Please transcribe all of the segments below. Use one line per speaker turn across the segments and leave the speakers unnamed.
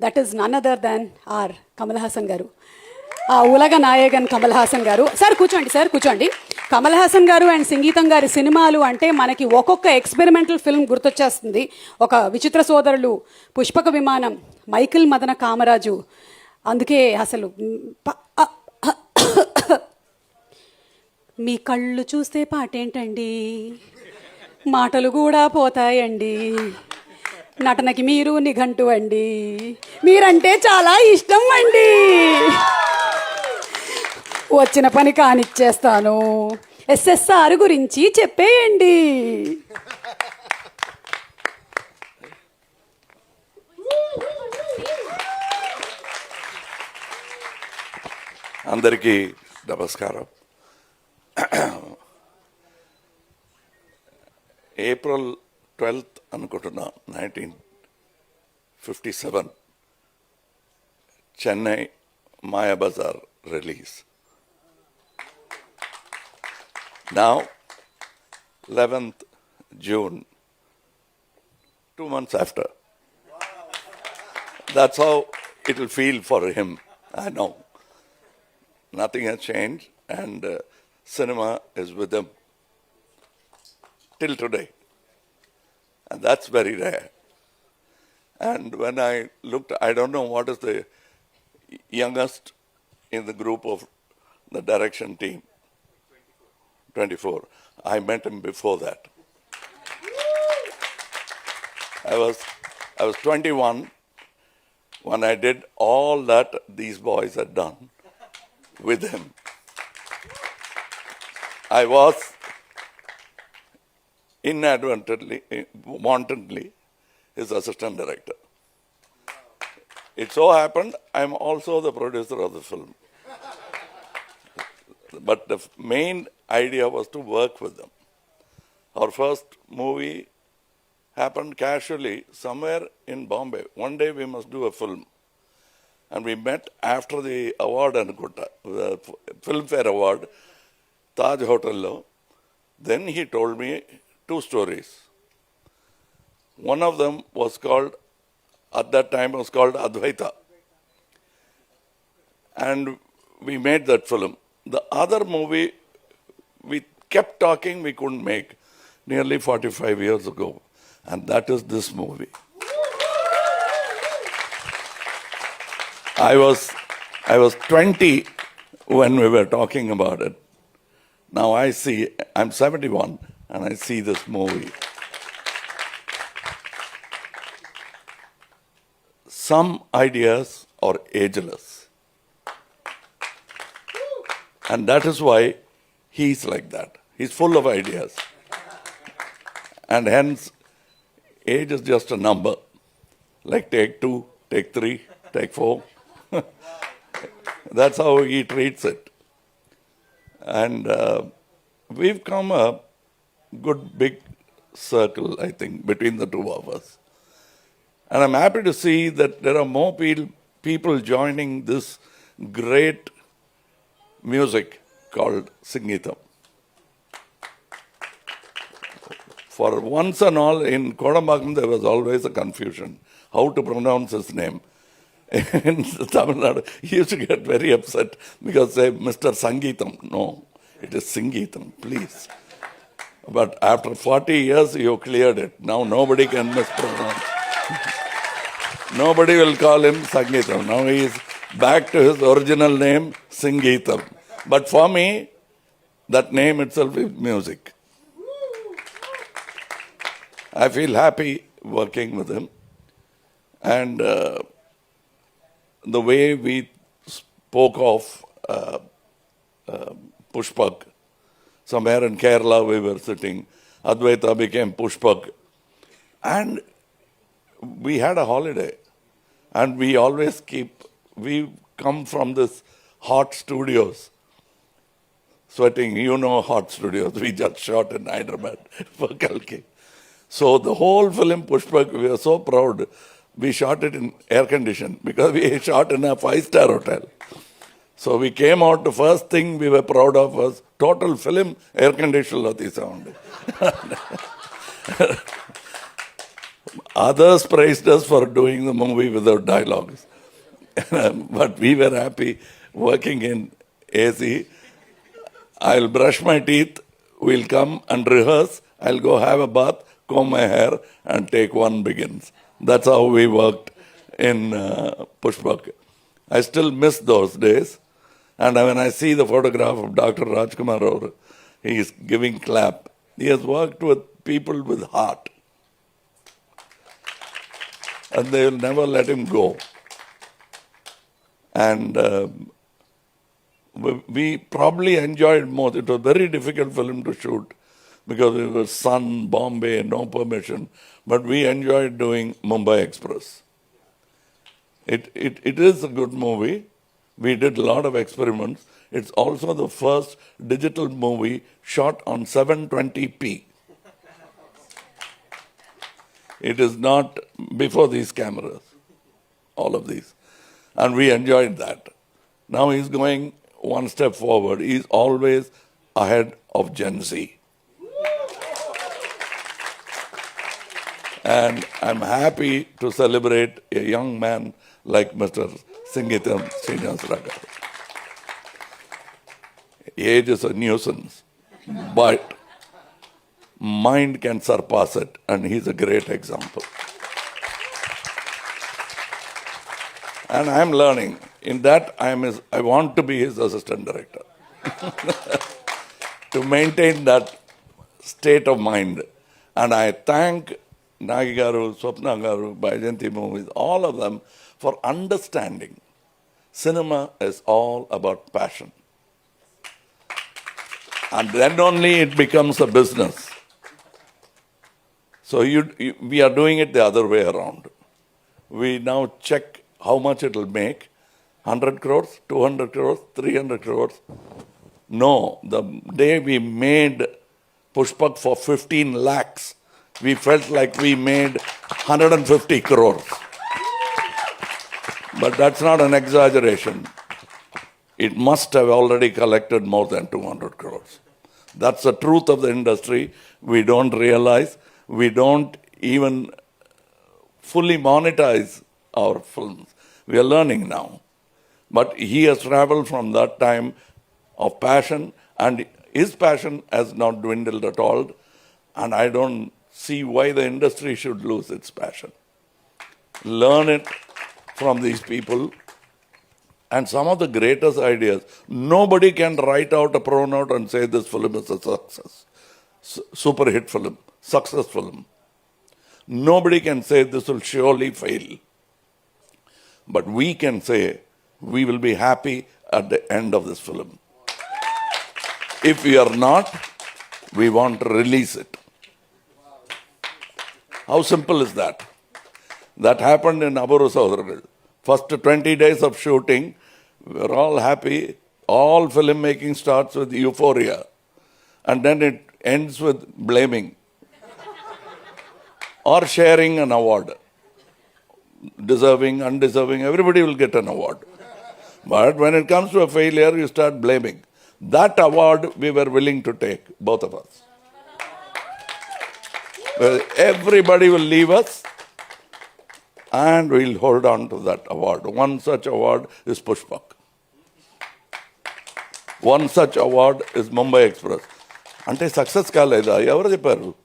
That is none other than our Kamal Hasan garu. ఉలగ Nayakan Kamal Haasan గారు. Sir కూర్చోండి. కమల్ హాసన్ గారు and సంగీతం గారి సినిమాలు అంటే మనకి ఒక్కొక్క ఎక్స్పెరిమెంటల్ ఫిల్మ్ గుర్తొచ్చేస్తుంది. ఒక విచిత్ర సోదరులు, పుష్పక విమానం, మైకిల్ మదన కామరాజు. అందుకే అసలు మీ కళ్ళు చూస్తే పాటేంటండి, మాటలు కూడా పోతాయండి, నటనకి మీరు నిఘంటు అండి, మీరంటే చాలా ఇష్టం అండి, వచ్చిన పని కానిచ్చేస్తాను, ఎస్ఎస్ఆర్ గురించి చెప్పేయండి.
అందరికీ నమస్కారం. ఏప్రిల్ 12th అనుకుంటున్నా 1957 Chennai Mayabazar release. Now 11th June, 2 months after. That's how it will feel for him. I know nothing has changed, and cinema is with him till today, and that's very rare. And when I looked, I don't know what is the youngest in the group of the direction team. 24. I met him before that. I was 21 when I did all that these boys had done with him. I was inadvertently, wantonly, his assistant director. It so happened I'm also the producer of the film. But the main idea was to work with them. Our first movie happened casually somewhere in Bombay. One day we must do a film. And we met after the award, the Filmfare Award, Taj Hotel. Then he told me 2 stories. One of them was called, at that time was called Advaita. And we made that film. The other movie, we kept talking, we couldn't make, nearly 45 years ago. And that is this movie. I was 20 when we were talking about it. Now I'm 71 and I see this movie. Some ideas are ageless. And that is why he's like that. He's full of ideas. And hence, age is just a number. Like take 2, take 3, take 4. That's how he treats it. And we've come a good big circle, I think, between the two of us. And I'm happy to see that there are more people joining this great music called Geetham. For once and all, in Kodambakam there was always a confusion how to pronounce his name. In Tamil Nadu, he used to get very upset because say, Mr. Sangeetham. No, it is Geetham, please. But after 40 years, you cleared it. Now nobody can mispronounce. Nobody will call him Sangeetham. Now he is back to his original name, Geetham. But for me, that name itself is music. I feel happy working with him. And the way we spoke of Pushpak, somewhere in Kerala we were sitting, Advaita became Pushpak. And we had a holiday. And we always we come from this hot studios. Sweating, hot studios. We just shot in Hyderabad for Kalki. So the whole film Pushpak, we were so proud. We shot it in air condition because we shot in a 5-star hotel. So we came out, the first thing we were proud of was total film air conditioned sound. Others praised us for doing the movie without dialogues. But we were happy working in AC. I'll brush my teeth, we'll come and rehearse, I'll go have a bath, comb my hair, and take one begins. That's how we worked in Pushpak. I still miss those days. And when I see the photograph of Dr. Rajkumar, he is giving clap. He has worked with people with heart. And they will never let him go. And we probably enjoyed more. It was a very difficult film to shoot because it was sun, Bombay, no permission. But we enjoyed doing Mumbai Express. It is a good movie. We did a lot of experiments. It's also the first digital movie shot on 720p. It is not before these cameras, all of these. And we enjoyed that. Now he's going one step forward. He's always ahead of Gen Z. And I'm happy to celebrate a young man like Mr. Geetham Srinivasarao. Age is a nuisance, but mind can surpass it, and he's a great example. And I'm learning. In that, I want to be his assistant director. To maintain that state of mind. And I thank Nagi Garu, Swapna Garu, Baijanti Movies, all of them for understanding. Cinema is all about passion. And then only it becomes a business. So we are doing it the other way around. We now check how much it will make. 100 crores, 200 crores, 300 crores. No, the day we made Pushpak for 15 lakhs, we felt like we made 150 crores. But that's not an exaggeration. It must have already collected more than 200 crores. That's the truth of the industry. We don't realize. We don't even fully monetize our films. We are learning now. But he has traveled from that time of passion, and his passion has not dwindled at all. And I don't see why the industry should lose its passion. Learn it from these people. And some of the greatest ideas, nobody can write out a pro note and say this film is a success. Super hit film, success film. Nobody can say this will surely fail. But we can say we will be happy at the end of this film. If we are not, we want to release it. How simple is that? That happened in Aburu Sodargal. First 20 days of shooting, we're all happy. All filmmaking starts with euphoria. And then it ends with blaming. Or sharing an award. Deserving, undeserving, everybody will get an award. But when it comes to a failure, you start blaming. That award we were willing to take, both of us. Well, everybody will leave us and we'll hold on to that award. One such award is Pushpak. One such award is Mumbai Express. Ante success kaleda, evaru chepparu?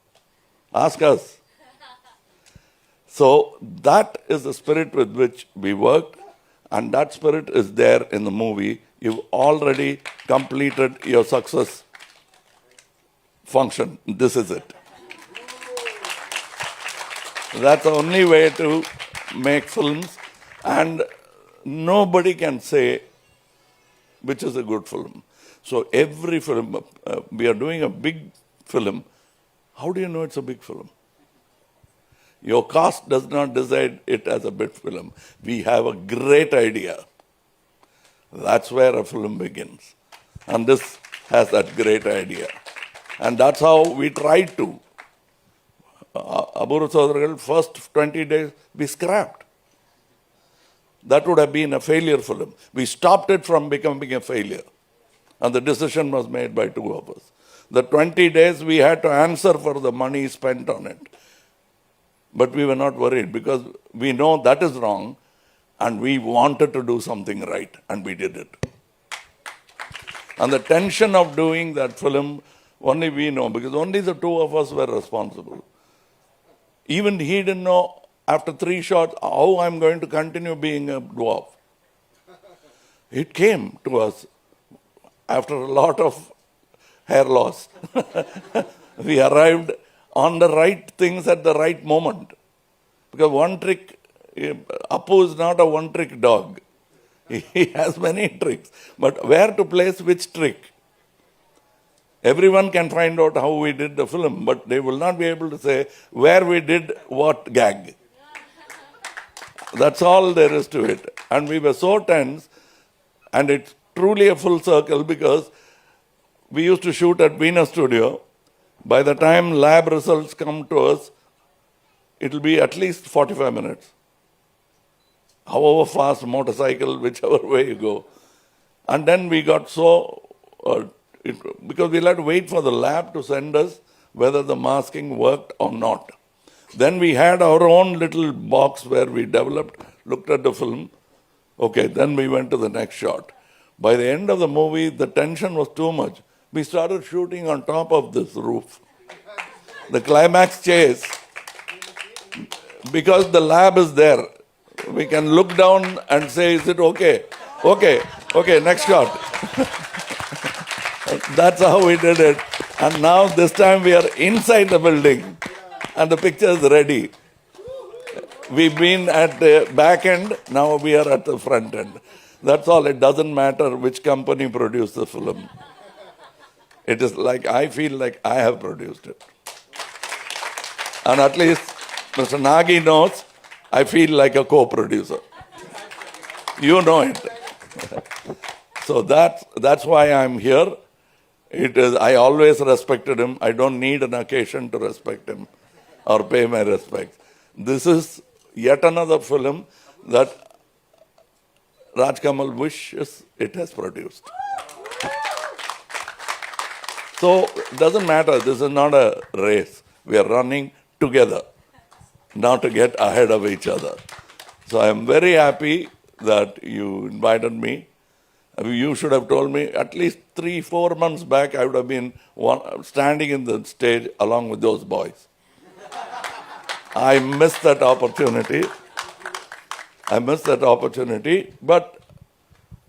Ask us. So that is the spirit with which we worked, and that spirit is there in the movie. You've already completed your success function. This is it. That's the only way to make films, and nobody can say which is a good film. So every film, we are doing a big film. How do you know it's a big film? Your cast does not decide it as a big film. We have a great idea. That's where a film begins. And this has that great idea. And that's how we tried to. Aburu Sodargal, first 20 days, we scrapped. That would have been a failure film. We stopped it from becoming a failure. And the decision was made by two of us. The 20 days we had to answer for the money spent on it. But we were not worried because we know that is wrong and we wanted to do something right and we did it. And the tension of doing that film, only we know because only the two of us were responsible. Even he didn't know after 3 shots how I'm going to continue being a dwarf. It came to us after a lot of hair loss. We arrived on the right things at the right moment. Because one trick, Appu is not a one-trick dog. He has many tricks. But where to place which trick? Everyone can find out how we did the film, but they will not be able to say where we did what gag. That's all there is to it. And we were so tense, and it's truly a full circle because we used to shoot at Venus Studio. By the time lab results come to us, it will be at least 45 minutes. However fast motorcycle, whichever way you go. And then we got so, because we'll have to wait for the lab to send us whether the masking worked or not. Then we had our own little box where we developed, looked at the film. Okay, then we went to the next shot. By the end of the movie, the tension was too much. We started shooting on top of this roof. The climax chase, because the lab is there, we can look down and say, is it okay? Okay, next shot. That's how we did it. And now this time we are inside the building and the picture is ready. We've been at the back end, now we are at the front end. That's all. It doesn't matter which company produced the film. It is like, I feel like I have produced it. And at least Mr. Nagi knows, I feel like a co-producer. You know it. So that's why I'm here. It is, I always respected him. I don't need an occasion to respect him or pay my respects. This is yet another film that Raj Kamal wishes it has produced. So it doesn't matter. This is not a race. We are running together, not to get ahead of each other. So I am very happy that you invited me. You should have told me at least 3-4 months back, I would have been standing in the stage along with those boys. I missed that opportunity. But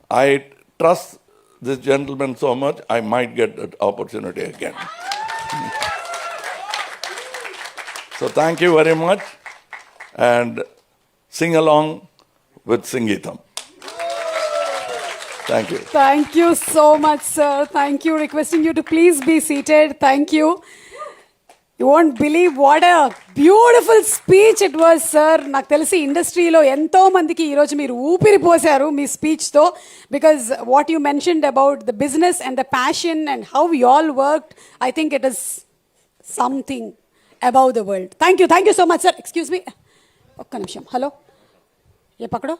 I trust this gentleman so much, I might get that opportunity again. So thank you very much, and sing along with Geetham. Thank you.
Thank you so much, sir. Thank you. Requesting you to please be seated. Thank you. You won't believe what a beautiful speech it was, sir. నాకు తెలిసి ఇండస్ట్రీలో ఎంతో మందికి ఈరోజు మీరు ఊపిరి పోసారు మీ స్పీచ్తో, because what you mentioned about the business and the passion and how you all worked, I think it is something above the world. Thank you so much, sir. Excuse me, ఒక్క నిమిషం. హలో, ఏ పక్కడో